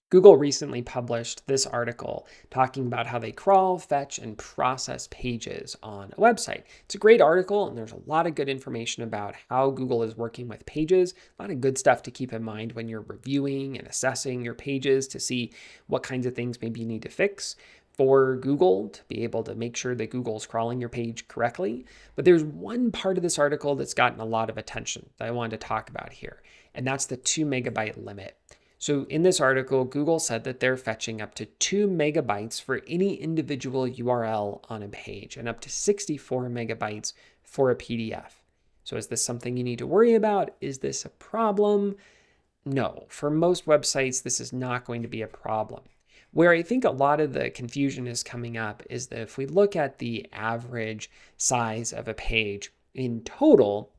Google recently published this article talking about how they crawl, fetch, and process pages on a website. It's a great article, and there's a lot of good information about how Google is working with pages. A lot of good stuff to keep in mind when you're reviewing and assessing your pages to see what kinds of things maybe you need to fix for Google to be able to make sure that Google's crawling your page correctly. But there's one part of this article that's gotten a lot of attention that I wanted to talk about here, and that's the 2 megabyte limit. So in this article, Google said that they're fetching up to 2 megabytes for any individual URL on a page and up to 64 megabytes for a PDF. So is this something you need to worry about? Is this a problem? No, for most websites, this is not going to be a problem. Where I think a lot of the confusion is coming up is that if we look at the average size of a page in total,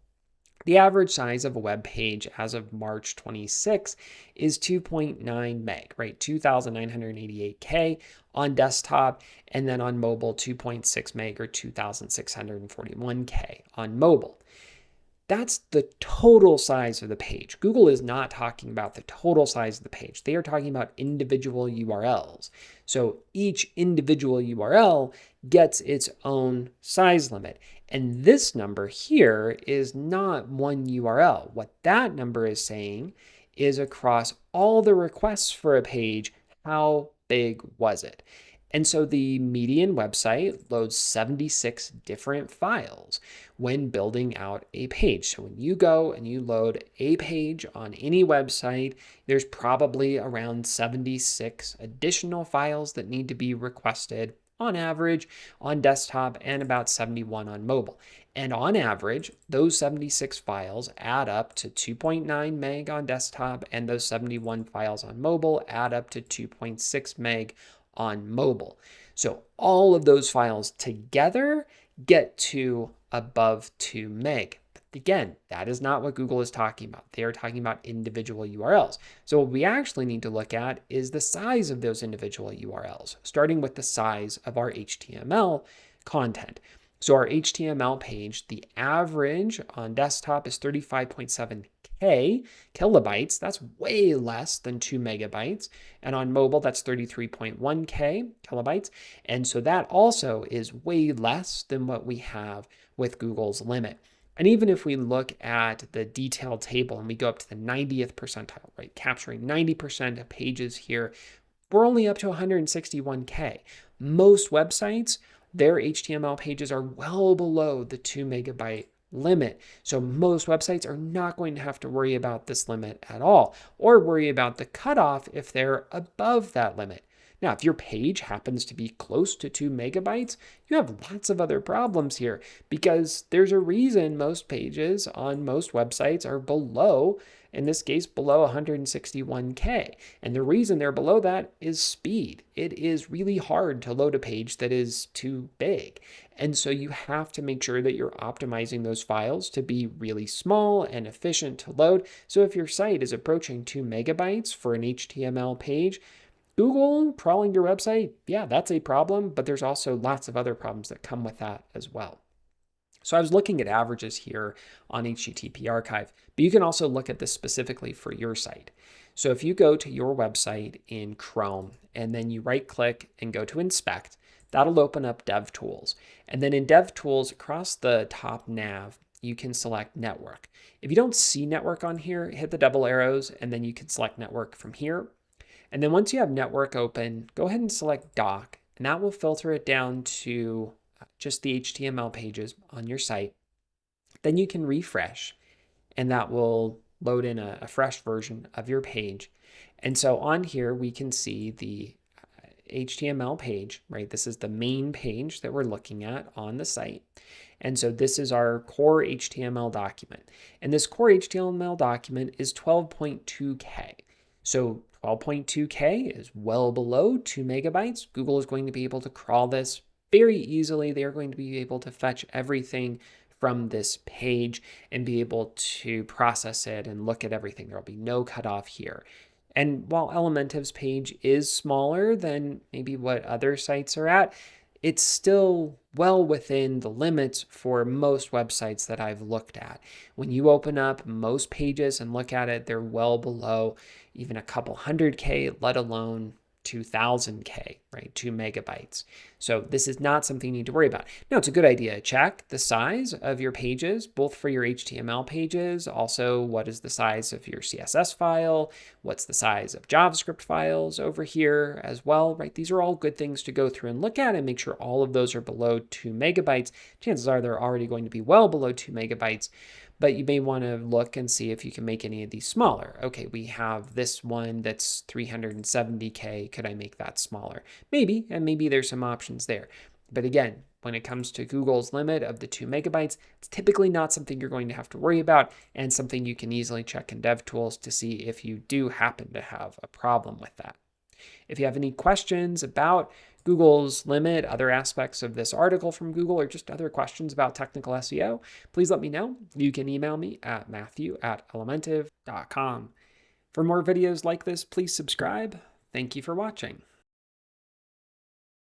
the average size of a web page as of March 26 is 2.9 meg, right? 2,988K on desktop, and then on mobile, 2.6 meg or 2,641K on mobile. That's the total size of the page. Google is not talking about the total size of the page. They are talking about individual URLs. So each individual URL gets its own size limit. And this number here is not one URL. What that number is saying is across all the requests for a page, how big was it? And so the median website loads 76 different files when building out a page. So when you go and you load a page on any website, there's probably around 76 additional files that need to be requested on average on desktop and about 71 on mobile. And on average, those 76 files add up to 2.9 meg on desktop, and those 71 files on mobile add up to 2.6 meg on mobile. So all of those files together get to above 2 meg. But again, that is not what Google is talking about. They are talking about individual URLs. So what we actually need to look at is the size of those individual URLs, starting with the size of our HTML content. So our HTML page, the average on desktop is 35.7 kilobytes. That's way less than 2 megabytes. And on mobile, that's 33.1 kilobytes. And so that also is way less than what we have with Google's limit. And even if we look at the detailed table and we go up to the 90th percentile, right, capturing 90% of pages here, we're only up to 161K. Most websites, their HTML pages are well below the 2 megabyte limit. So most websites are not going to have to worry about this limit at all, or worry about the cutoff if they're above that limit. Now, if your page happens to be close to 2 megabytes, you have lots of other problems here, because there's a reason most pages on most websites are below, in this case, below 161K. And the reason they're below that is speed. It is really hard to load a page that is too big. And so you have to make sure that you're optimizing those files to be really small and efficient to load. So if your site is approaching 2 megabytes for an HTML page, Google crawling your website, yeah, that's a problem, but there's also lots of other problems that come with that as well. So I was looking at averages here on HTTP Archive, but you can also look at this specifically for your site. So if you go to your website in Chrome and then you right click and go to inspect, that'll open up DevTools. And then in DevTools across the top nav, you can select network. If you don't see network on here, hit the double arrows and then you can select network from here. And then once you have network open, go ahead and select doc, and that will filter it down to just the HTML pages on your site. Then you can refresh, and that will load in a fresh version of your page. And so on here, we can see the HTML page, right? This is the main page that we're looking at on the site. And so this is our core HTML document. And this core HTML document is 12.2K. So 12.2K is well below 2 megabytes. Google is going to be able to crawl this very easily. They are going to be able to fetch everything from this page and be able to process it and look at everything. There will be no cutoff here. And while Elementive's page is smaller than maybe what other sites are at, it's still well within the limits for most websites that I've looked at. When you open up most pages and look at it, they're well below even a couple 100K, let alone 2000K, right? 2 megabytes. So this is not something you need to worry about. Now, it's a good idea to check the size of your pages, both for your HTML pages. Also, what is the size of your CSS file? What's the size of JavaScript files over here as well, right? These are all good things to go through and look at and make sure all of those are below 2 megabytes. Chances are they're already going to be well below 2 megabytes. But you may want to look and see if you can make any of these smaller. Okay, we have this one that's 370K. Could I make that smaller? Maybe, and maybe there's some options there. But again, when it comes to Google's limit of the 2 megabytes, it's typically not something you're going to have to worry about, and something you can easily check in DevTools to see if you do happen to have a problem with that. If you have any questions about Google's limit, other aspects of this article from Google, or just other questions about technical SEO, please let me know. You can email me at matthew@elementive.com. For more videos like this, please subscribe. Thank you for watching.